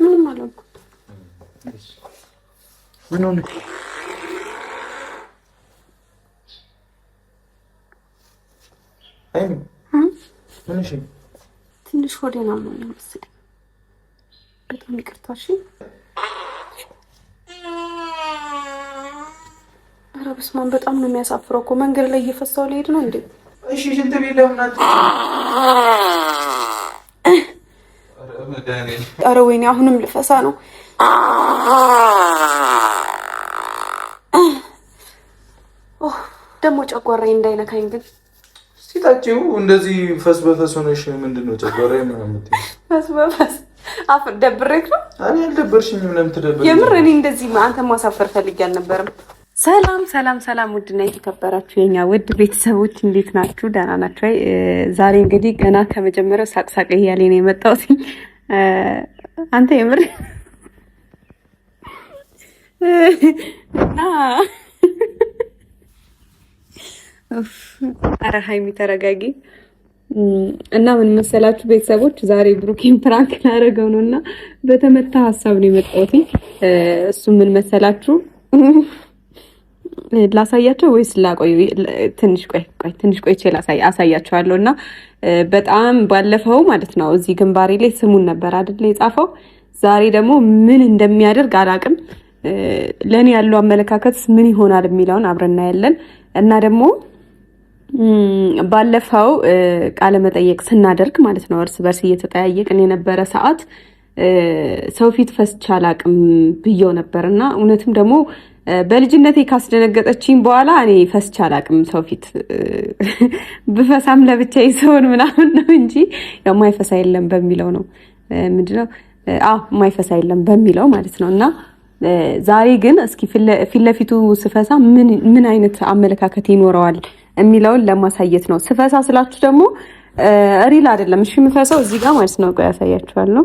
ምንም አላልኩም። ትንሽ ሆዴን አሞኝ መሰለኝ። በጣም ይቅርታ። እሺ። ኧረ በስመ አብ በጣም ነው የሚያሳፍረው እኮ መንገድ ላይ እየፈሳው ልሄድ ነው እንዴ? እሺ ሽንት ቤት ለምን ኧረ ወይኔ አሁንም ልፈሳ ነው። ደግሞ ጨጓራዬ እንዳይነካኝ ግን ሲታጭው እንደዚህ ፈስ በፈስ ሆነሽ ምንድነው ጨጓራዬ ምናምን የምትይው? ፈስ በፈስ አፍር ደብሬክ ነው? እኔ አልደበርሽኝም። ለምን ትደብርኝ? የምር እኔ እንደዚህ አንተ ማሳፈር ፈልጌ አልነበረም። ሰላም ሰላም ሰላም! ውድና የተከበራችሁ የኛ ውድ ቤተሰቦች እንዴት ናችሁ? ደህና ናችሁ? ዛሬ እንግዲህ ገና ከመጀመሪያው ሳቅሳቅ እያለ ነው የመጣሁት። አንተ የምር ኧረ ሀይሚ ተረጋጊ። እና ምን መሰላችሁ ቤተሰቦች፣ ዛሬ ብሩኬን ፕራንክ ላደርገው ነው እና በተመታ ሀሳብ ነው የመጣሁት። እሱ ምን መሰላችሁ፣ ላሳያቸው ወይስ ላቆይ? ትንሽ ቆይቼ አሳያቸዋለሁ። እና በጣም ባለፈው ማለት ነው እዚህ ግንባሬ ላይ ስሙን ነበር አይደል የጻፈው። ዛሬ ደግሞ ምን እንደሚያደርግ አላውቅም። ለእኔ ያለው አመለካከትስ ምን ይሆናል የሚለውን አብረን እናያለን። እና ደግሞ ባለፈው ቃለ መጠየቅ ስናደርግ ማለት ነው እርስ በርስ እየተጠያየቅን የነበረ ሰዓት ሰው ፊት ፈስቼ አላውቅም ብዬው ነበር። እና እውነትም ደግሞ በልጅነቴ ካስደነገጠችኝ በኋላ እኔ ፈስቼ አላውቅም ሰው ፊት። ብፈሳም ለብቻዬ ስሆን ምናምን ነው እንጂ ያው ማይፈሳ የለም በሚለው ነው። ምንድነው? ማይፈሳ የለም በሚለው ማለት ነው። እና ዛሬ ግን እስኪ ፊት ለፊቱ ስፈሳ ምን አይነት አመለካከት ይኖረዋል የሚለውን ለማሳየት ነው። ስፈሳ ስላችሁ ደግሞ ሪል አይደለም። እሺ የምፈሳው እዚህ ጋር ማለት ነው። ቆይ ያሳያችኋለሁ።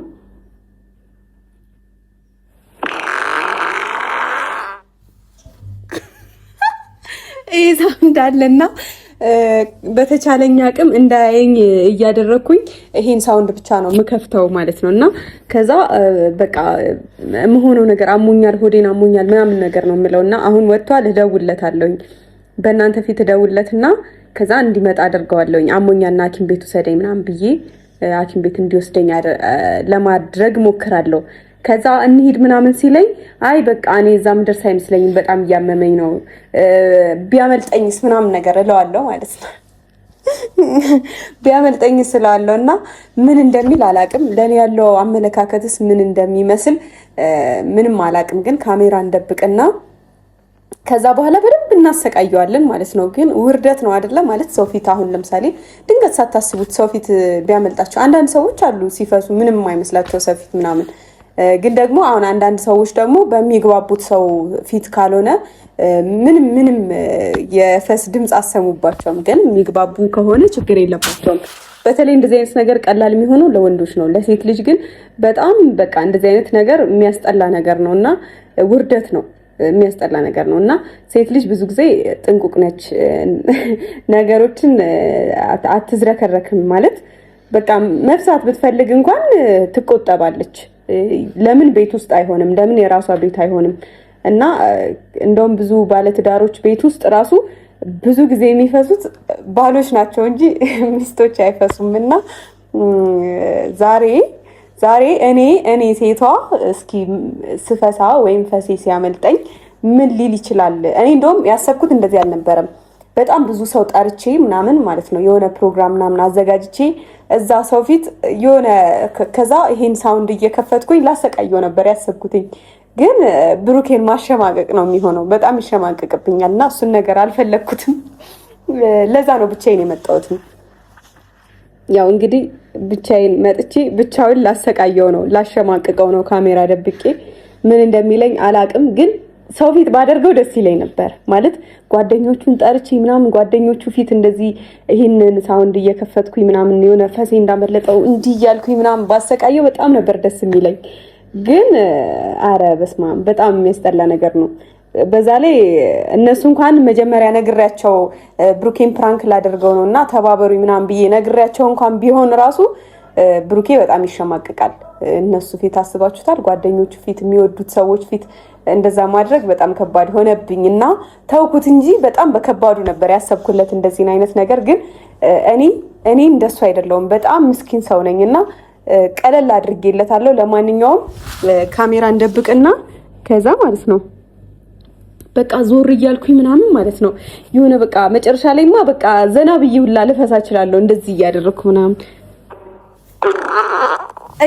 ይሄ እንዳለና በተቻለኝ አቅም እንዳያየኝ እያደረኩኝ ይሄን ሳውንድ ብቻ ነው ምከፍተው ማለት ነው። እና ከዛ በቃ የምሆነው ነገር አሞኛል፣ ሆዴን አሞኛል ምናምን ነገር ነው የምለውና አሁን ወጥቷል። እደውልለታለሁኝ በእናንተ ፊት እደውልለትና ከዛ እንዲመጣ አደርገዋለሁኝ። አሞኛና ሐኪም ቤት ውሰደኝ ምናምን ብዬ ሐኪም ቤት እንዲወስደኝ ለማድረግ ሞክራለሁ። ከዛ እንሂድ ምናምን ሲለኝ አይ በቃ እኔ እዛ ምድርስ አይመስለኝም በጣም እያመመኝ ነው ቢያመልጠኝስ ምናምን ነገር እለዋለሁ ማለት ነው። ቢያመልጠኝስ እለዋለሁ እና ምን እንደሚል አላቅም። ለኔ ያለው አመለካከትስ ምን እንደሚመስል ምንም አላቅም። ግን ካሜራ እንደብቅና ከዛ በኋላ በደንብ እናሰቃየዋለን ማለት ነው። ግን ውርደት ነው አይደለ? ማለት ሰው ፊት አሁን ለምሳሌ ድንገት ሳታስቡት ሰው ፊት ቢያመልጣቸው፣ አንዳንድ ሰዎች አሉ ሲፈሱ ምንም የማይመስላቸው ሰው ፊት ምናምን። ግን ደግሞ አሁን አንዳንድ ሰዎች ደግሞ በሚግባቡት ሰው ፊት ካልሆነ ምንም የፈስ ድምፅ አሰሙባቸውም። ግን የሚግባቡ ከሆነ ችግር የለባቸውም። በተለይ እንደዚህ አይነት ነገር ቀላል የሚሆነው ለወንዶች ነው። ለሴት ልጅ ግን በጣም በቃ እንደዚህ አይነት ነገር የሚያስጠላ ነገር ነው እና ውርደት ነው፣ የሚያስጠላ ነገር ነው። እና ሴት ልጅ ብዙ ጊዜ ጥንቁቅ ነች፣ ነገሮችን አትዝረከረክም። ማለት በቃ መፍሳት ብትፈልግ እንኳን ትቆጠባለች። ለምን ቤት ውስጥ አይሆንም? ለምን የራሷ ቤት አይሆንም? እና እንደውም ብዙ ባለትዳሮች ቤት ውስጥ ራሱ ብዙ ጊዜ የሚፈሱት ባሎች ናቸው እንጂ ሚስቶች አይፈሱም። እና ዛሬ እኔ ሴቷ እስኪ ስፈሳ ወይም ፈሴ ሲያመልጠኝ ምን ሊል ይችላል? እኔ እንደውም ያሰብኩት እንደዚህ አልነበረም። በጣም ብዙ ሰው ጠርቼ ምናምን ማለት ነው የሆነ ፕሮግራም ምናምን አዘጋጅቼ እዛ ሰው ፊት የሆነ ከዛ ይሄን ሳውንድ እየከፈትኩኝ ላሰቃየው ነበር ያሰብኩትኝ። ግን ብሩኬን ማሸማቀቅ ነው የሚሆነው። በጣም ይሸማቀቅብኛል እና እሱን ነገር አልፈለግኩትም። ለዛ ነው ብቻዬን የመጣሁት። ያው እንግዲህ ብቻዬን መጥቼ ብቻውን ላሰቃየው ነው፣ ላሸማቅቀው ነው ካሜራ ደብቄ። ምን እንደሚለኝ አላቅም። ግን ሰው ፊት ባደርገው ደስ ይለኝ ነበር። ማለት ጓደኞቹን ጠርቼ ምናምን ጓደኞቹ ፊት እንደዚህ ይህንን ሳውንድ እየከፈትኩኝ ምናምን የሆነ ፈሴ እንዳመለጠው እንዲህ እያልኩኝ ምናምን ባሰቃየው በጣም ነበር ደስ የሚለኝ። ግን አረ በስመ አብ በጣም የሚያስጠላ ነገር ነው። በዛ ላይ እነሱ እንኳን መጀመሪያ ነግሬያቸው ብሩኬን ፕራንክ ላደርገው ነውና ተባበሩኝ ምናምን ብዬ ነግሬያቸው እንኳን ቢሆን ራሱ ብሩኬ በጣም ይሸማቀቃል። እነሱ ፊት አስባችሁታል? ጓደኞቹ ፊት፣ የሚወዱት ሰዎች ፊት እንደዛ ማድረግ በጣም ከባድ ሆነብኝና ተውኩት እንጂ በጣም በከባዱ ነበር ያሰብኩለት እንደዚህ አይነት ነገር። ግን እኔ እንደሱ አይደለሁም። በጣም ምስኪን ሰው ነኝና ቀለል አድርጌለታለሁ። ለማንኛውም ካሜራ እንደብቅና ከዛ ማለት ነው በቃ ዞር እያልኩኝ ምናምን ማለት ነው የሆነ በቃ መጨረሻ ላይማ በቃ ዘና ብዬ ሁላ ልፈሳ እችላለሁ። እንደዚህ እያደረኩ ምናምን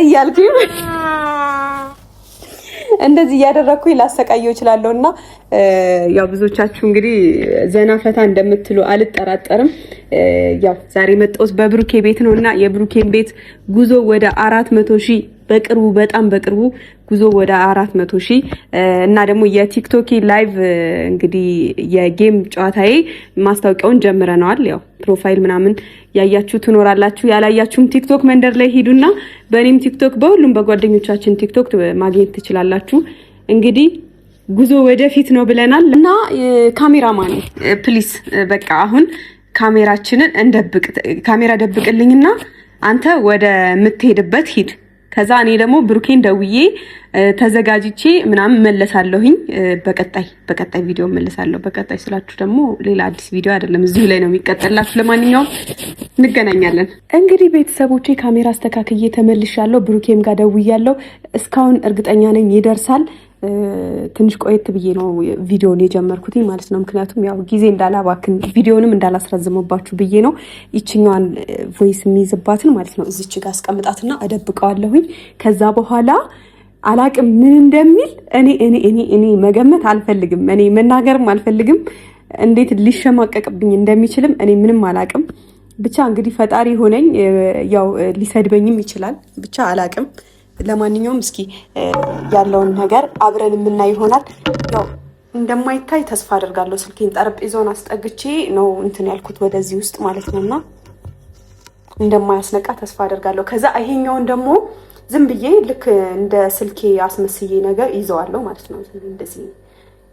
እያልኩኝ እንደዚህ እያደረኩኝ ላሰቃየው እችላለሁና ያው ብዙዎቻችሁ እንግዲህ ዘና ፈታ እንደምትሉ አልጠራጠርም። ያው ዛሬ መጣሁት በብሩኬ ቤት ነውና የብሩኬን ቤት ጉዞ ወደ 400,000 በቅርቡ በጣም በቅርቡ ጉዞ ወደ 400,000 እና ደግሞ የቲክቶክ ላይቭ እንግዲህ የጌም ጨዋታዬ ማስታወቂያውን ጀምረናል። ያው ፕሮፋይል ምናምን ያያችሁ ትኖራላችሁ፣ ያላያችሁም ቲክቶክ መንደር ላይ ሄዱና በእኔም ቲክቶክ በሁሉም በጓደኞቻችን ቲክቶክ ማግኘት ትችላላችሁ። እንግዲህ ጉዞ ወደፊት ነው ብለናል እና ካሜራማን ፕሊስ በቃ አሁን ካሜራችንን እንደብቅ፣ ካሜራ ደብቅልኝና አንተ ወደ ምትሄድበት ሂድ። ከዛ እኔ ደግሞ ብሩኬን ደውዬ ተዘጋጅቼ ምናምን መለሳለሁኝ። በቀጣይ ቪዲዮ መለሳለሁ። በቀጣይ ስላችሁ ደግሞ ሌላ አዲስ ቪዲዮ አይደለም፣ እዚሁ ላይ ነው የሚቀጥላችሁ። ለማንኛውም እንገናኛለን። እንግዲህ ቤተሰቦቼ ካሜራ አስተካክዬ ተመልሻለሁ። ብሩኬም ጋር ደውያለሁ። እስካሁን እርግጠኛ ነኝ ይደርሳል። ትንሽ ቆየት ብዬ ነው ቪዲዮን የጀመርኩት ማለት ነው። ምክንያቱም ያው ጊዜ እንዳላባክን ቪዲዮንም እንዳላስረዝምባችሁ ብዬ ነው። ይችኛዋን ቮይስ የሚይዝባትን ማለት ነው እዚች ጋር አስቀምጣትና እደብቀዋለሁኝ። ከዛ በኋላ አላቅም ምን እንደሚል እኔ መገመት አልፈልግም። እኔ መናገርም አልፈልግም። እንዴት ሊሸማቀቅብኝ እንደሚችልም እኔ ምንም አላቅም። ብቻ እንግዲህ ፈጣሪ ሆነኝ። ያው ሊሰድበኝም ይችላል። ብቻ አላቅም። ለማንኛውም እስኪ ያለውን ነገር አብረን የምናይ ይሆናል። ያው እንደማይታይ ተስፋ አደርጋለሁ። ስልኬን ጠረጴዛውን አስጠግቼ ነው እንትን ያልኩት ወደዚህ ውስጥ ማለት ነውና እንደማያስነቃ ተስፋ አደርጋለሁ። ከዛ ይሄኛውን ደግሞ ዝም ብዬ ልክ እንደ ስልኬ አስመስዬ ነገር ይዘዋለሁ ማለት ነው። እንደዚህ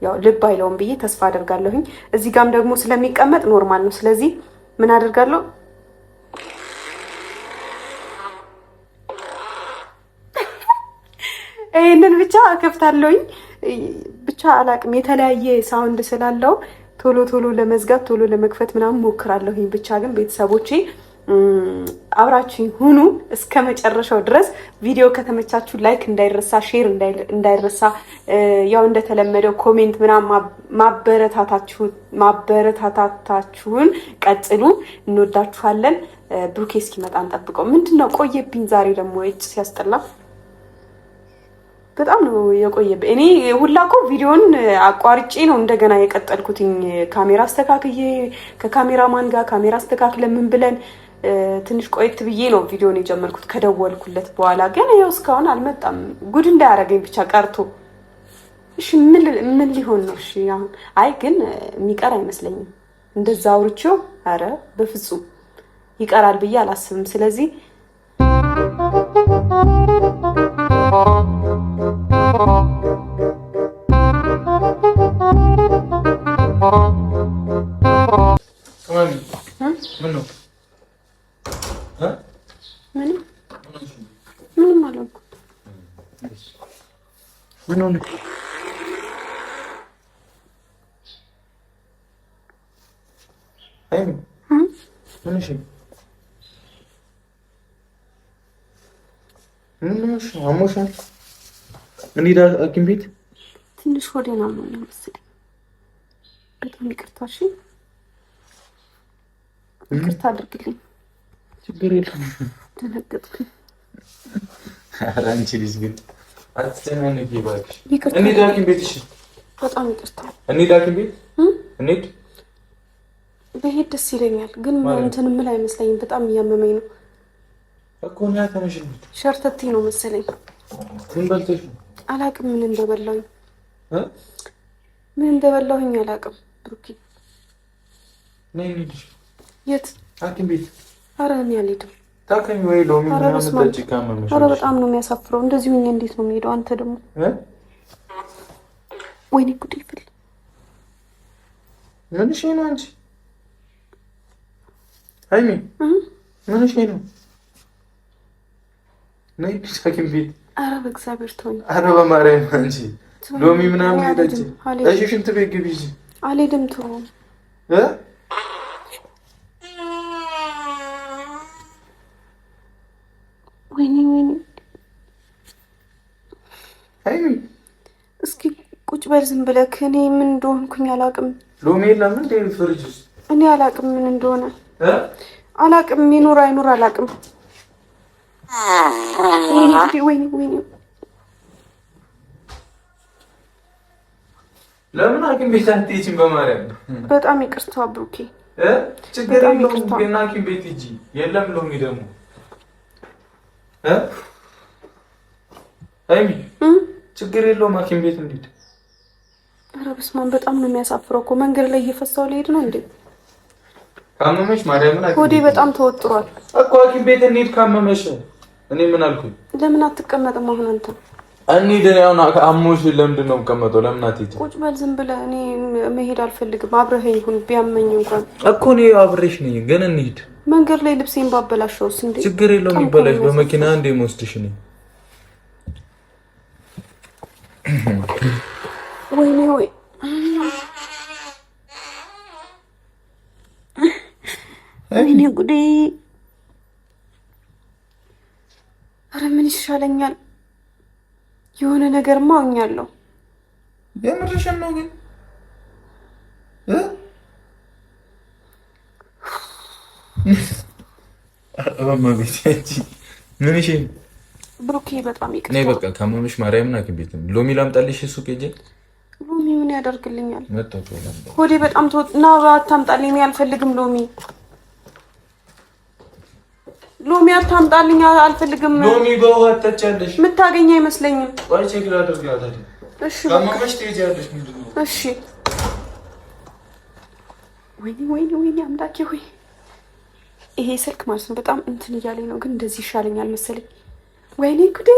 ያው ልብ አይለውም ብዬ ተስፋ አደርጋለሁኝ። እዚህ ጋም ደግሞ ስለሚቀመጥ ኖርማል ነው። ስለዚህ ምን አደርጋለሁ ይሄንን ብቻ ከፍታለሁኝ። ብቻ አላቅም የተለያየ ሳውንድ ስላለው ቶሎ ለመዝጋት ቶሎ ለመክፈት ምናምን ሞክራለሁኝ። ብቻ ግን ቤተሰቦቼ አብራችሁኝ ሁኑ እስከ መጨረሻው ድረስ። ቪዲዮ ከተመቻችሁ ላይክ እንዳይረሳ፣ ሼር እንዳይረሳ። ያው እንደተለመደው ኮሜንት ምናምን ማበረታታችሁን ቀጥሉ። እንወዳችኋለን። ብሩኬ እስኪመጣ እንጠብቀው። ምንድነው ቆየብኝ ዛሬ ደግሞ እጭ ሲያስጠላ በጣም ነው የቆየብኝ። እኔ ሁላ እኮ ቪዲዮን አቋርጬ ነው እንደገና የቀጠልኩትኝ። ካሜራ አስተካክዬ ከካሜራማን ጋር ካሜራ አስተካክለን ምን ብለን ትንሽ ቆየት ብዬ ነው ቪዲዮን የጀመርኩት ከደወልኩለት በኋላ። ግን ያው እስካሁን አልመጣም። ጉድ እንዳያረገኝ ብቻ ቀርቶ። እሺ ምን ሊሆን ነው? እሺ አሁን አይ ግን የሚቀር አይመስለኝም እንደዛ አውርቼው። አረ በፍጹም ይቀራል ብዬ አላስብም። ስለዚህ ምንም አላልኩም። አሞሻል? እንሂድ ሐኪም ቤት። ትንሽ ሆዴን አሞኛል መሰለኝ። በጣም ይቅርታ። እሺ ይቅርታ አድርግልኝ። ችግር የለም። ደነገጥኩኝ። ኧረ አንቺ ልጅ ግን አትጨናነቂ እባክሽ። ይቅርታ። እንሂድ ሐኪም ቤት። እሺ በጣም ይቅርታ። እንሂድ ሐኪም ቤት። እንሂድ። በሄድ ደስ ይለኛል፣ ግን እንትን የምል አይመስለኝም። በጣም እያመመኝ ነው እኮ ነው። ተነሽ። ሸርተቴ ነው መሰለኝ። ምን በልተሽ ነው? አላቅም ምን እንደበላሁኝ አላቅም። ብሩኬ ነይ እንሂድ። የት? ሐኪም ቤት። ኧረ እኔ አልሄድም። ታከሚ ወይ ሎሚ ምናምን ጠጪ ካመመሽ። ኧረ በጣም ነው የሚያሳፍረው። እንደዚህ ሆኜ እንዴት ነው የምሄደው? አንተ ደግሞ ወይኔ ጉድ ይፈል። ምንሽ ነው አንቺ? ሃይሚ ምንሽ ነው? ነይ ሐኪም ቤት። ኧረ በእግዚአብሔር ተወኝ። ኧረ በማርያም አንቺ ሎሚ ምናምን ሄደች። እሺ ሽንት ቤት ግቢ። አልሄድም። ተው ወይኔ ሃይሚ እስኪ ቁጭ በል ዝም ብለህ። እኔ ምን እንደሆንኩኝ አላውቅም። ሎሚ የለም እንደ ፍሪጅ ውስጥ እኔ አላውቅም ምን እንደሆነ አላውቅም። ይኑር አይኑር አላውቅም። ወይኔ ለምን ሐኪም ቤት አትሄጂም? በማርያም በጣም ይቅርታ ብሩኬ። ችግር የለውም ግን ሐኪም ቤት ሂጂ። የለም ሎሚ ደግሞ ሃይሚ ችግር የለውም ሐኪም ቤት እንሂድ። ኧረ በስመ አብ በጣም ነው የሚያሳፍረው እኮ መንገድ ላይ እየፈሳው ልሄድ ነው እንዴ? ካመመሽ ማርያምን ሆዴ በጣም ተወጥሯል እኮ ሐኪም ቤት እንሂድ ካመመሽ። እኔ ምን አልኩኝ? ለምን አትቀመጥም አሁን አንተ? እንሂድ። ያው አሞሽ ለምንድን ነው የምቀመጠው? ለምን አትሄጂም? ቁጭ በል ዝም ብለህ። እኔ መሄድ አልፈልግም። አብረኸኝ ይሁን ቢያመኝ እንኳን እኮ እኔ አብሬሽ ነኝ ግን እንሂድ። መንገድ ላይ ልብሴን ባበላሸውስ እንዴ? ችግር የለውም ይበላሽ። በመኪና እንደ የምወስድሽ ነኝ። ወይኔ ወይኔ ጉዴ! ኧረ ምን ይሻለኛል? የሆነ ነገርማ አውኛለሁ። የምርሽን ነው ግን ምን እሺ ብሩኬ በጣም ይቅርታ። ነይ በቃ ካመመሽ ማርያምን ሐኪም ቤት ሎሚ ላምጣልሽ? እሱ ከጀ ሎሚ ምን ያደርግልኛል? መጣሁ። ሆዴ በጣም ተወጥና አታምጣልኝ። እኔ አልፈልግም ሎሚ አታምጣልኝ። አልፈልግም። ሎሚ በውሃ አታጫለሽ። የምታገኝ አይመስለኝም። ወይ ቼክ ላድርግ ያታል። እሺ ካመመሽ ትሄጃለሽ። ምንድነው? እሺ ወይኔ አምላኬ ሆይ ይሄ ስልክ ማለት ነው በጣም እንትን እያለኝ ነው፣ ግን እንደዚህ ይሻለኛል መሰለኝ። ወይኔ ጉዴ!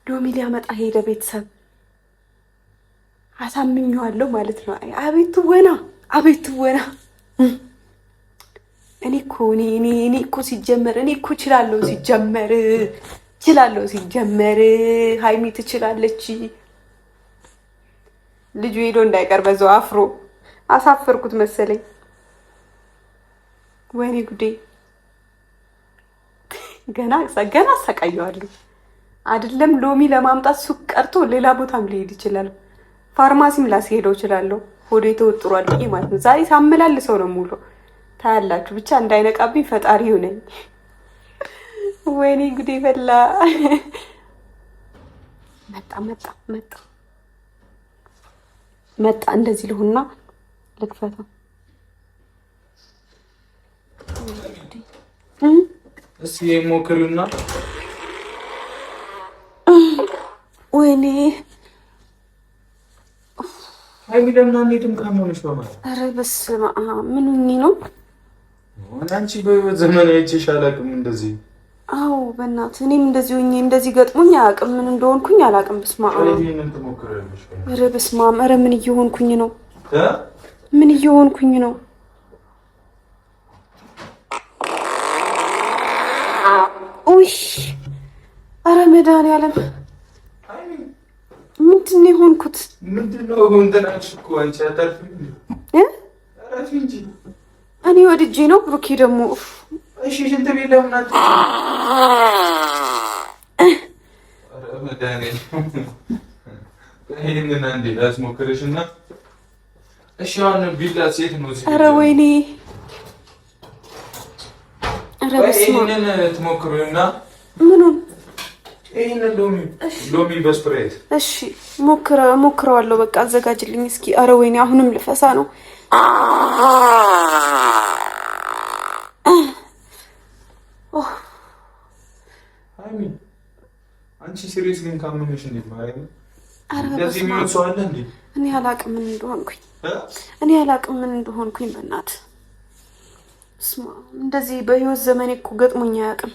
ሎሚ ሊያመጣ ሄደ። ቤተሰብ አሳምኜዋለሁ ማለት ነው። አቤት ወና እኔ እኮ ሲጀመር ሲጀመር ሃይሚ ትችላለች። ልጁ ሄዶ እንዳይቀር በዛው አፍሮ አሳፈርኩት መሰለኝ። ወይኔ ጉዴ! ገና አሰቃየዋለሁ። አይደለም ሎሚ ለማምጣት ሱቅ ቀርቶ ሌላ ቦታም ሊሄድ ይችላል። ፋርማሲም ላስሄደው እችላለሁ። ሆዴ ተወጥሯል ብዬ ማለት ነው። ዛሬ ሳመላልሰው ነው ሙሉ ታያላችሁ። ብቻ እንዳይነቃብኝ ፈጣሪ ይሁነኝ። ወይኔ ጉዴ ፈላ። መጣ። እንደዚህ ልሁና ልክፈተው። እስኪ ሞክሪውና። ወይኔ ሃይሚ ለምን አንሄድም ካመመሽ? በማለት ኧረ በስመ አብ ምን ሆኜ ነው? አንቺ በህይወት ዘመን አይቼሽ አላውቅም እንደዚህ። አዎ በእናትህ እኔም እንደዚህ ሆኜ እንደዚህ ገጥሞኝ አያውቅም። ምን እንደሆንኩኝ አላውቅም። በስመ አብ ኧረ በስመ አብ ኧረ ምን እየሆንኩኝ ነው? ውይ ኧረ መድኃኒዓለም ምንድን ነው የሆንኩት? እኔ ወድጄ ነው ብሩኬ ደግሞ እሺ ሽንት ቤት ለምን ይሄንን አንዴ ላስሞክርሽና እሺ አሁን ቢላ ሴት ነው። ኧረ ወይኔ ኧረ በስመ አብ ይሄንን ትሞክሩና ምኑን? ይሄንን ሎሚ በስፕሬት እሺ ሞክረዋለሁ። በቃ አዘጋጅልኝ እስኪ። ኧረ ወይኔ አሁንም ልፈሳ ነው። ሃይሚ አንቺ ሲሪየስ ግን ካመመሽ እንዴት ማለት ነው? እንደዚህ ምን ሰው አለ እንዴ? እኔ አላቅም ምን እንደሆንኩኝ በእናትህ ስማ፣ እንደዚህ በህይወት ዘመኔ እኮ ገጥሞኝ አያውቅም።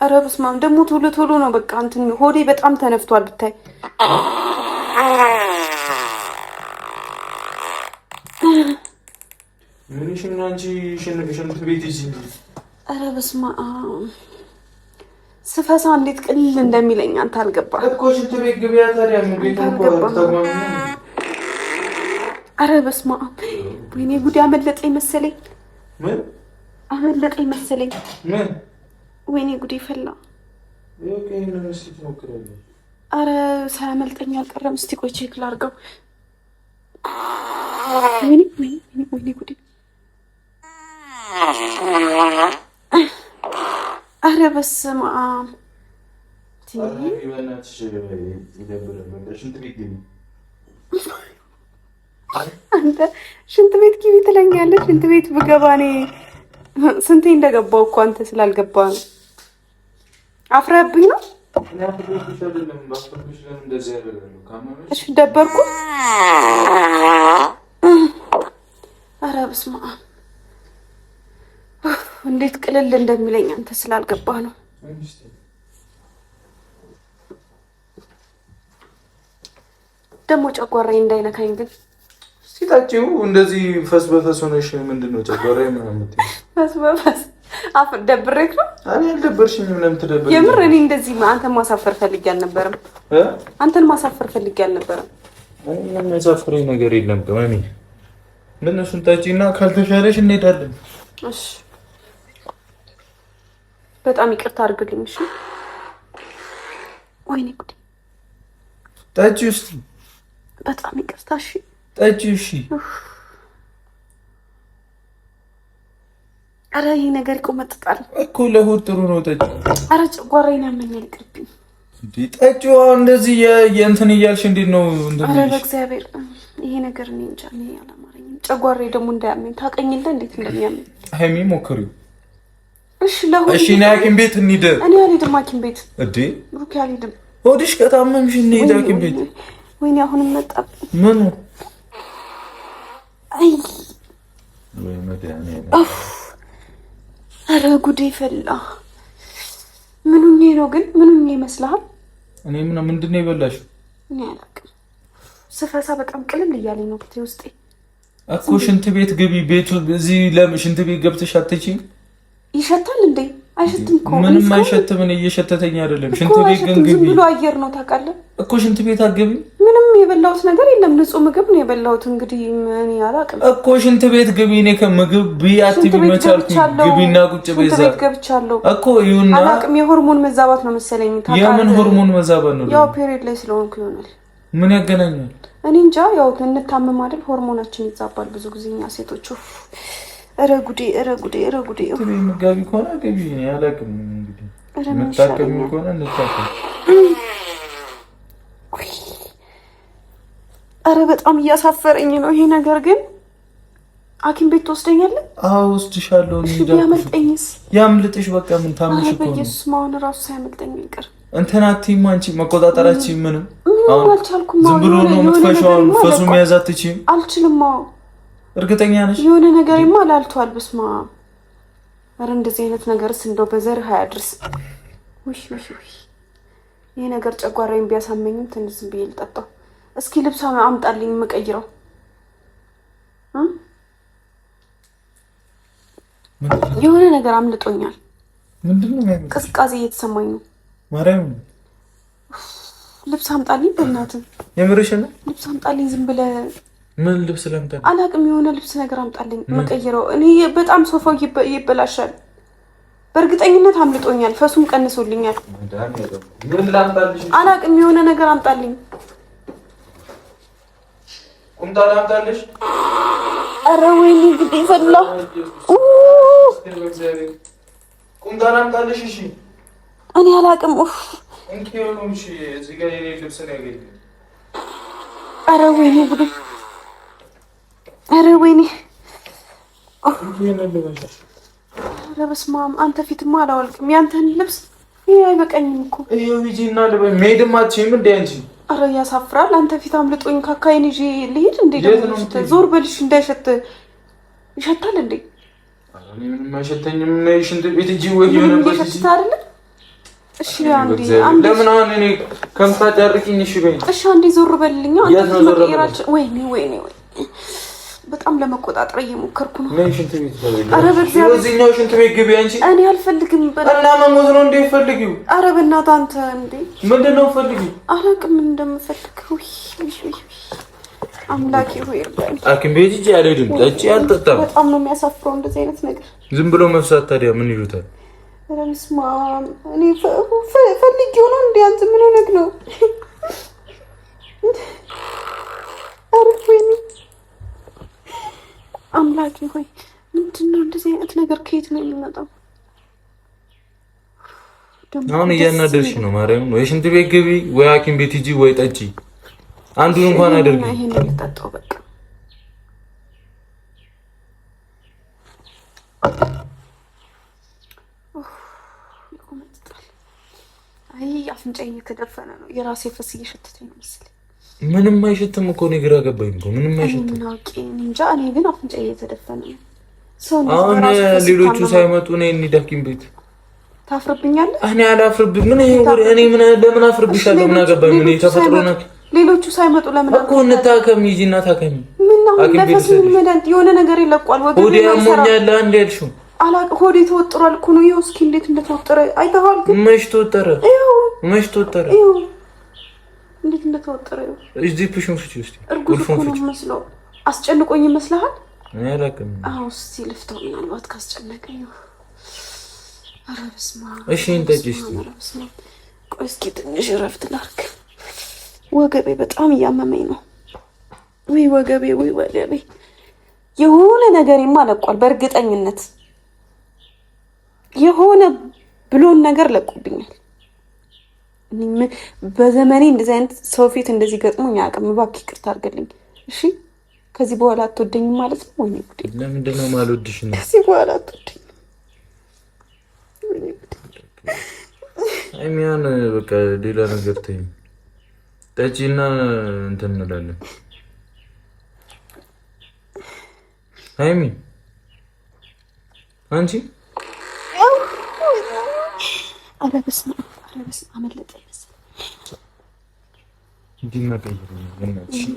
ኧረ በስመ አብ ደግሞ ቶሎ ነው በቃ እንትን ሆዴ በጣም ተነፍቷል ብታይ። ምንሽን አንቺ ሽንት ቤት ይጂ። ኧረ በስመ አብ ስፈሳ እንዴት ቅልል እንደሚለኝ አንተ አልገባህም እኮ። ሽንት ቤት ግቢያ ታዲያ ምን ቤት ተቋም። ኧረ በስመ አብ ወይኔ ጉዴ አመለጠኝ መሰለኝ። ምን አመለጠኝ መሰለኝ። ምን ወይኔ ጉዴ ፈላ። ኦኬ ነው እስቲ ሞክረልኝ። ኧረ ሳያመልጠኝ አልቀረም። እስቲ ቆይ ቼክ ላድርገው። ወይኔ ጉዴ። ኧረ በስመ አብ አንተ ሽንት ቤት ግቢ ትለኛለች። ሽንት ቤት ብገባ እኔ ስንቴ እንደገባው እኮ አንተ ስላልገባ ነው። አፍረህብኝ ነው። እሺ ደበርኩ። ኧረ በስመ አብ እንዴት ቅልል እንደሚለኝ አንተ ስላልገባ ነው። ደግሞ ጨጓራዬ እንዳይነካኝ ግን ሲጣጪው እንደዚህ ፈስ በፈስ ሆነሽ ምንድነው ጨጓራዬ ምናምን ፈስ በፈስ አፍ ደብሬክ ነው። እኔ አልደበርሽኝም። ለምን ትደብርኝ? የምር እኔ እንደዚህ አንተን ማሳፈር ፈልጌ አልነበረም። አንተን ማሳፈር ፈልጌ አልነበረም። ምንም ያሳፍረኝ ነገር የለም። ማሚ ምን እሱን ታጪና ካልተሻለሽ እንሄዳለን። እሺ በጣም ይቅርታ አድርግልኝ። እሺ ወይኔ ጉዴ ጠጪ ውስጥ በጣም ይቅርታ። እሺ ጠጪ። እሺ አረ ይሄ ነገር ይቆመጥጣል እኮ ለሆድ ጥሩ ነው። ጠጪ። አረ ጨጓራዬን ያመኛል። ይቅርብኝ እንዴ ጠጪ። እንደዚህ የእንትን እያልሽ እንዴት ነው እንደዚህ? አረ በእግዚአብሔር ይሄ ነገር እኔ እንጃ እኔ አላማረኝም። ጨጓራዬ ደግሞ እንዳያመኝ ታውቀኝለ እንዴት እንደሚያመኝ። ሃይሚ ሞክሪው። እሺ ለሆድ እሺ ና ሐኪም ቤት እንሂድ። እኔ አልሄድም ሐኪም ቤት። እንዴ ብሩክ አልሄድም። ሆድሽ ከታመምሽ እንሂድ ሐኪም ቤት። ወይኔ አሁንም መጣ። ምን አይ ወይ መድኃኒዓለም። አረ ጉዴ ፈላ። ምኑኝ ነው ግን ምኑኝ ይመስልሃል? እኔ ምንድን ነው የበላሽው? እኔ አላውቅም። ስፈሳ በጣም ቅልል እያለኝ ነው ብታይ ውስጤ እኮ። ሽንት ቤት ግቢ። ቤቱ እዚህ ሽንት ቤት ገብተሽ አትችይም? ይሸታል እንዴ? አይሸትም እኮ። ምንም አይሸትም። እኔ እየሸተተኝ አይደለም። ሽንት ቤት ግን ግቢ። ዝም ብሎ አየር ነው ታውቃለህ እኮ። ሽንት ቤት አትገቢ? ምንም የበላሁት ነገር የለም። ንጹህ ምግብ ነው የበላሁት። እንግዲህ እኔ አላውቅም እኮ። ሽንት ቤት ግቢ። እኔ ከምግብ ቢያትቢ መቻልኩኝ። ግቢና ቁጭ በይዛ። ሽንት ቤት ገብቻለሁ እኮ። ይሁንና አላውቅም። የሆርሞን መዛባት ነው መሰለኝ ታውቃለህ። የምን ሆርሞን መዛባት ነው? ያው ፔሪድ ላይ ስለሆንኩ ይሆናል። ምን ያገናኛል? እኔ እንጃ። ያው እንታመም አይደል? ሆርሞናችን ይዛባል ብዙ ጊዜ እኛ ሴቶች። ኧረ ጉዴ፣ ኧረ ጉዴ፣ ኧረ ጉዴ። መጋቢ ከሆነ ገቢ እኔ አላውቅም። እንግዲህ የምታከሚ ከሆነ እንታከም። ኧረ በጣም እያሳፈረኝ ነው ይሄ ነገር። ግን ሐኪም ቤት ትወስደኛለህ? አዎ ወስድሻለሁ። ያመልጠኝስ? ያምልጥሽ። በቃ ምን ታምሽ እኮ ነው። በኢየሱስ ማውን ራሱ ሳያመልጠኝ ይቅር። እንትን አትይም አንቺ። መቆጣጠራችን ምንም አልቻልኩም። ዝም ብሎ ነው የምትፈሻው። ፈሱ መያዝ አትችይም? አልችልም። አዎ እርግጠኛ ነሽ? የሆነ ነገርማ ላልቷል። በስማ ኧረ እንደዚህ አይነት ነገርስ እንደው በዘርህ አያድርስ። ውይ ይሄ ነገር ጨጓራዬን ቢያሳመኝም ትንሽ ዝም ብዬ ልጠጣው። እስኪ ልብስ አምጣልኝ የምቀይረው። የሆነ ነገር አምልጦኛል። ምንድነው? ቅዝቃዜ እየተሰማኝ ነው። ማርያም ልብስ አምጣልኝ በእናትህ። የምርሽ ነው? ልብስ አምጣልኝ ዝም ብለህ። ምን ልብስ ላምጣልኝ? አላውቅም። የሆነ ልብስ ነገር አምጣልኝ የምቀይረው። እኔ በጣም ሶፋው ይበላሻል። በእርግጠኝነት አምልጦኛል። ፈሱም ቀንሶልኛል። ምን ላምጣልሽ? አላውቅም። የሆነ ነገር አምጣልኝ። ቁምጣ ላምጣልሽ? ኧረ ወይኔ ጉዴ ፈላ። ቁምጣ ላምጣልሽ? እሺ እኔ አላውቅም። እንኪ እዚህ ጋር የኔ ልብስ ነው ያገኘሁት። ኧረ ወይኔ ጉዴ! ኧረ ወይኔ! ኧረ በስመ አብ! አንተ ፊትማ አላወልቅም። ያንተን ልብስ ይሄ አይበቃኝም እኮ። ይሄው ሂጂና ልበይ። መሄድም አትችይም እንደ አንቺ። ኧረ ያሳፍራል። አንተ ፊት አምልጦኝ ካካይን ይዤ ልሂድ እንዴ? ደግሞ ዞር በልሽ እንዳይሸት። ይሸታል እንዴ? እኔ ምንም አይሸተኝም። ሽንት ቤት እንጂ ወይ የሆነ ይሸት አይደለ? እሺ አንዴ ለምን አሁን እኔ ከምታጨርቂኝ እሺ በይኝ። እሺ አንዴ ዞር በልልኝ። አንዴ መቀየራች ወይኔ በጣም ለመቆጣጠር እየሞከርኩ ነው። ነይ ሽንት ቤት ተበል። ኧረ በእግዚአብሔር እዚህኛው ሽንት ቤት ግቢ አንቺ። እኔ አልፈልግም። እና መሞት ነው እንዴ ፈልጊው? ኧረ በእናትህ አንተ እንዴ ምንድነው ፈልጊው? አላውቅም ምን እንደምፈልግ። አምላኬ ሆይ እርዳኝ። ሐኪም ቤት ሂጂ አልሄድም። ጠጪ አልጠጣም። በጣም ነው የሚያሳፍረው እንደዚህ አይነት ነገር። ዝም ብሎ መፍሳት ታዲያ ምን ይሉታል? ኧረ በስመ አብ። እኔ ፈልጌው ነው እንዴ? አንተ ምን ሆነህ ነው? ኧረ ወይኔ አምላኬ ሆይ ምንድነው እንደዚህ አይነት ነገር? ከየት ነው የሚመጣው? አሁን እያናደርሽ ነው ማርያም። ወይ ሽንት ቤት ግቢ ወይ ሐኪም ቤት ሂጂ ወይ ጠጪ። አንዱን እንኳን አድርጊ። ይሄን ልጠጣው በቃ። አይ አፍንጫዬ እየተደፈነ ነው። የራሴ ፈስ እየሸተተኝ ነው መሰለኝ። ምንም አይሸትም እኮ ነው። ግራ ገባኝ እኮ ምንም አይሸትም። እንጃ እኔ ግን አፍንጫዬ እየተደፈነ ነው። አሁን ሌሎቹ ሳይመጡ ነው እንሂድ ሐኪም ቤት። ታፍርብኛለህ? እኔ አላፍርብም። ምን ምን ለምን አፍርብሻለሁ? ምን አገባኝ? ምን ተፈጥሮ ነው። ሌሎቹ ሳይመጡ ለምን እኮ እንታከም። ሂጂና ታከሚ። ምን ነው ለፈስ ምን መድኃኒት የሆነ ነገር ይለቋል። ወገብ ወዲያ ያሞኛል። አንዴ ያልሽው ሆዴ ተወጥሯል እኮ ነው። ይኸው እስኪ እንዴት እንደተወጠረ አይተኸዋል? ግን መች ተወጠረ? መች ተወጠረ? እንዴት እንደተወጠረ እዚህ ፕሽን ፍቺ ውስጥ እርጉዝ እኮ ነው መስለው። አስጨንቆኝ ይመስልሃል? እኔ አላውቅም። አዎ እስኪ ልፍተው ምናልባት ካስጨነቀኝ። ኧረ በስመ አብ። እሺ እንጠጪ እስኪ። ቆይ እስኪ ትንሽ እረፍት ላድርግ። ወገቤ በጣም እያመመኝ ነው። ወይ ወገቤ የሆነ ነገሬማ ለቋል። በእርግጠኝነት የሆነ ብሎን ነገር ለቁብኛል። በዘመኔ እንደዚህ አይነት ሰው ፊት እንደዚህ ገጥሞኝ አያውቅም። እባክህ ይቅርታ አድርግልኝ እሺ። ከዚህ በኋላ አትወደኝም ማለት ነው? ወይኔ ጉዴ! ለምንድን ነው የማልወድሽ? ነው ከዚህ በኋላ አትወደኝም? አይሚያን በቃ ሌላ ነገር ተይኝ። ጠጪና እንትን እንላለን። አይሚ አንቺ ኧረ በስመ አብ አመለጠኝ መሰለኝ።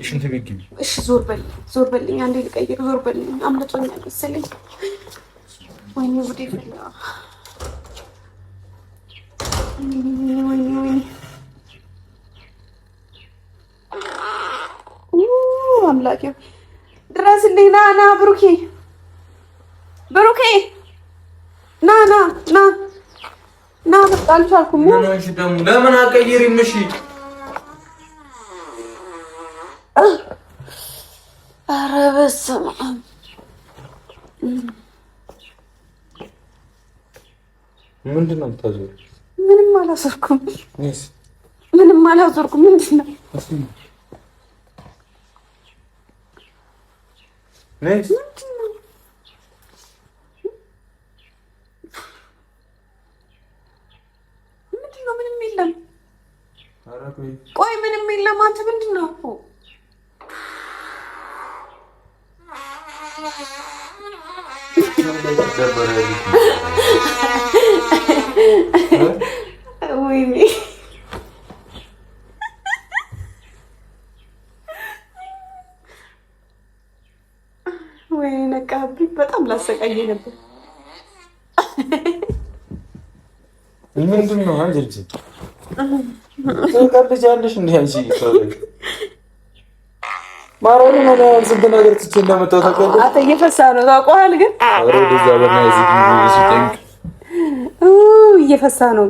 ሽንት ቤት ግቢ። እሺ ዞር በልኝ። አንዴ ልቀይር። ዞር በልኝ። አምልጦኛል መሰለኝ። ወይኔ ጉዴ ፈላ። ወይኔ አምላኬ ድረስልኝ። ና ብሩኬ ና በቃ አልቻልኩም። ምንሽ ደግሞ ለምን አትቀይሪም? እሺ ኧረ በስመ አብ። ምንድን ነው የምታዞሪው? ምንም አላዞርኩም። ምንድን ነው? ምንም የለም። ቆይ ምንም የለም። አንተ ምንድን ነው? ወይኔ ነቃብኝ። በጣም ላሰቃየ ነበር። ምንድን ነው አንቺ ትቀልጃለሽ? እንደ አንቺ ማረኝ ነው ስንት ነገር ትቼ እንደመጣሁ ታውቃለሽ። አንተ እየፈሳ ነው ታውቀዋል። ግን ወደዛ በና እየፈሳ ነው።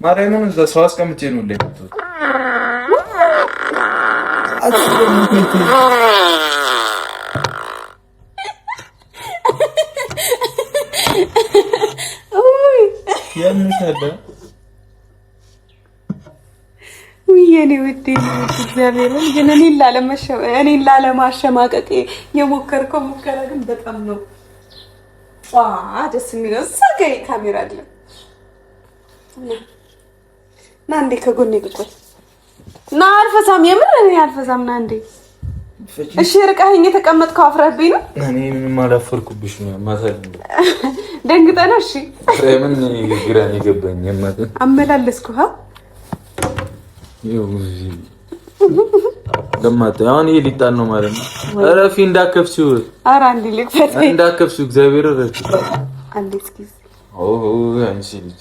ማርያምን እዛ ሰው አስቀምጬ ነው እንደ የመጣሁት። የኔ ውዴ እግዚአብሔርን ግን እኔን ላለማሸማቀቅ የሞከርከው ሙከራ ግን በጣም ነው ደስ የሚለው። ሰገይ ካሜራ አለ ና እንዴ ከጎኔ ቁጭ ና። አልፈሳም፣ የምር እኔ አልፈሳም። ና እንዴ እሺ ርቀኸኝ የተቀመጥከው አፍረህብኝ ነው? እኔ ምንም አላፈርኩብሽ ነው ማሳል ደንግጠህ ነው? እሺ ምን ግራን ይገባኝ የማት አመላለስኩህ ለማት አሁን ይሄ ሊጣል ነው ማለት ነው። እረፊ እንዳከፍሲው። ኧረ አንዴ ልክፈት እንዳከፍሲው እግዚአብሔር ረድ አንዴ እስኪ አንቺ ልጅ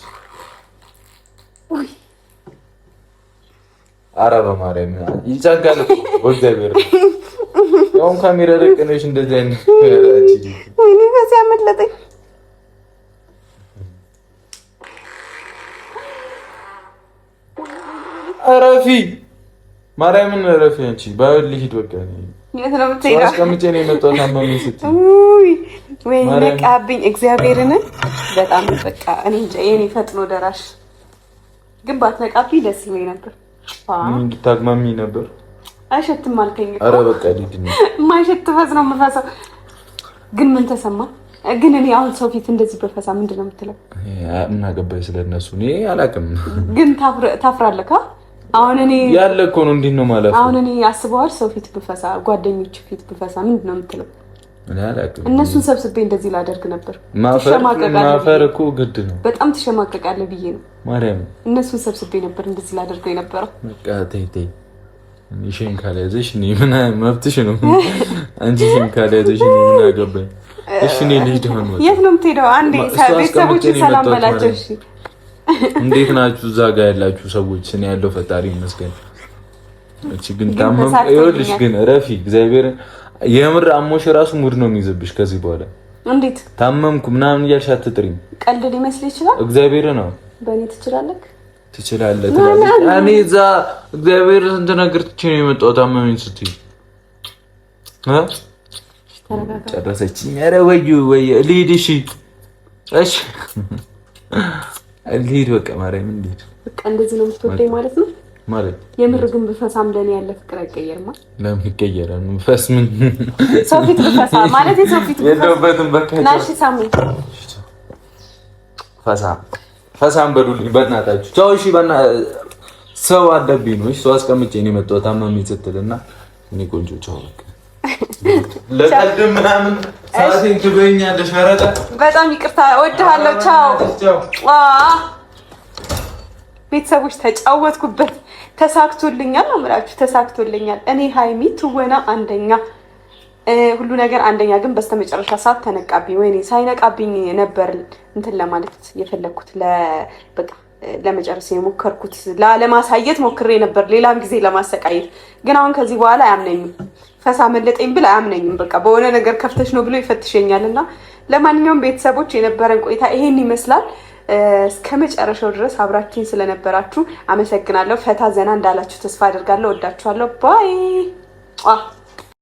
ኧረ በማርያም ይጫጋል እግዚአብሔር ያውን ካሜራ ደቀነሽ እንደዚህ አይነት ወይኔ ከዚህ አመለጠኝ። እረፊ ማርያምን እረፊ። አንቺ ባል ሊሄድ በቃ የት ነው የምትሄደው? አስቀምጬ ነው የመጣሁት። አማሚ ስትይ ወይኔ ነቃብኝ እግዚአብሔርን በጣም በቃ እኔ እንጃ የኔ ፈጥኖ ደራሽ ግን ባትነቃብኝ ደስ ይለኝ ነበር። እንድታግማሚ ነበር። አይሸትም አልከኝ እኮ። ኧረ በቃ ሊድ ነው የማይሸት ፈስ ነው የምፈሳው። ግን ምን ተሰማ? ግን እኔ አሁን ሰው ፊት እንደዚህ በፈሳ ምንድን ነው የምትለው? ምን አገባኝ ስለነሱ እኔ አላውቅም። ግን ታፍራለህ? አሁን እኔ ያለ እኮ ነው እንዴት ነው ማለት? አሁን እኔ አስበዋል ሰው ፊት ብፈሳ ጓደኞች ፊት ብፈሳ ምንድን ነው የምትለው? እኔ አላውቅም። እነሱን ሰብስቤ እንደዚህ ላደርግ ነበር። ማፈር እኮ ግድ ነው። በጣም ትሸማቀቃለህ ብዬ ነው ማርያም። እነሱን ሰብስቤ ነበር እንደዚህ ላደርገው የነበረው። በቃ ተይ ተይ። እሺን ካልያዘሽ እኔ ምን መብትሽ ነው። አንቺ እሺን ካልያዘሽ እኔ ምን አገባኝ? እሺ እኔ ልሂድ ሆነ። የት ነው የምትሄደው? አንዴ ቤተሰቦች ሰላም በላቸው። እሺ እንዴት ናችሁ እዛ ጋር ያላችሁ ሰዎች? እኔ ያለው ፈጣሪ ይመስገን። እቺ ግን ታመም ይኸውልሽ፣ ግን ረፊ እግዚአብሔር የምር አሞሽ ራሱ ሙድ ነው የሚይዝብሽ ከዚህ በኋላ። እንዴት ታመምኩ ምናምን እያልሽ አትጥሪም። ቀልድ ሊመስል ይችላል። እግዚአብሔር ነው በእኔ ትችላለህ እኔ እዛ እግዚአብሔር ስንት ነገር ትቼ ነው የመጣሁት። ታመመኝ ስትይ ጨረሰችኝ። ኧረ ወይ ልሂድ። እሺ እሺ ልሂድ በቃ ማርያም ልሂድ። በቃ እንደዚህ ነው የምትወደኝ ማለት ነው? ማለት የምር ግን ብፈሳም ለኔ ያለ ፍቅር አይቀየርማ። ለምን ይቀየራል? ፈስ ምን ሰው ፊት ብፈሳ ማለት የሰው ፊት ብፈሳ የለውበትም። በቃ ናሽ ሳሚ ፈሳም በዱልኝ በእናታችሁ። ቻው። እሺ ሰው አለብኝ ነው። እሺ ሰው አስቀምጬ ነው የመጣሁት ታመመኝ ስትልና እኔ ቆንጆ ቻው በቃ ለቀልድ ምናምን ሰዓቴን ትበይኛለሽ። ኧረ በጣም ይቅርታ እወድሃለሁ። ቻው። ቤተሰቦች ተጫወትኩበት። ተሳክቶልኛል ነው የምላችሁ፣ ተሳክቶልኛል። እኔ ሃይሚ ትወና አንደኛ፣ ሁሉ ነገር አንደኛ። ግን በስተመጨረሻ ሰዓት ተነቃብኝ። ወይኔ ሳይነቃብኝ ነበር እንትን ለማለት የፈለኩት በቃ ለመጨረስ የሞከርኩት ለማሳየት ሞክሬ ነበር፣ ሌላም ጊዜ ለማሰቃየት። ግን አሁን ከዚህ በኋላ አያምነኝም። ፈሳ መለጠኝ ብል አያምነኝም። በቃ በሆነ ነገር ከፍተሽ ነው ብሎ ይፈትሸኛልና። ለማንኛውም ቤተሰቦች የነበረን ቆይታ ይሄን ይመስላል። እስከ መጨረሻው ድረስ አብራችሁኝ ስለነበራችሁ አመሰግናለሁ። ፈታ ዘና እንዳላችሁ ተስፋ አደርጋለሁ። ወዳችኋለሁ። ባይ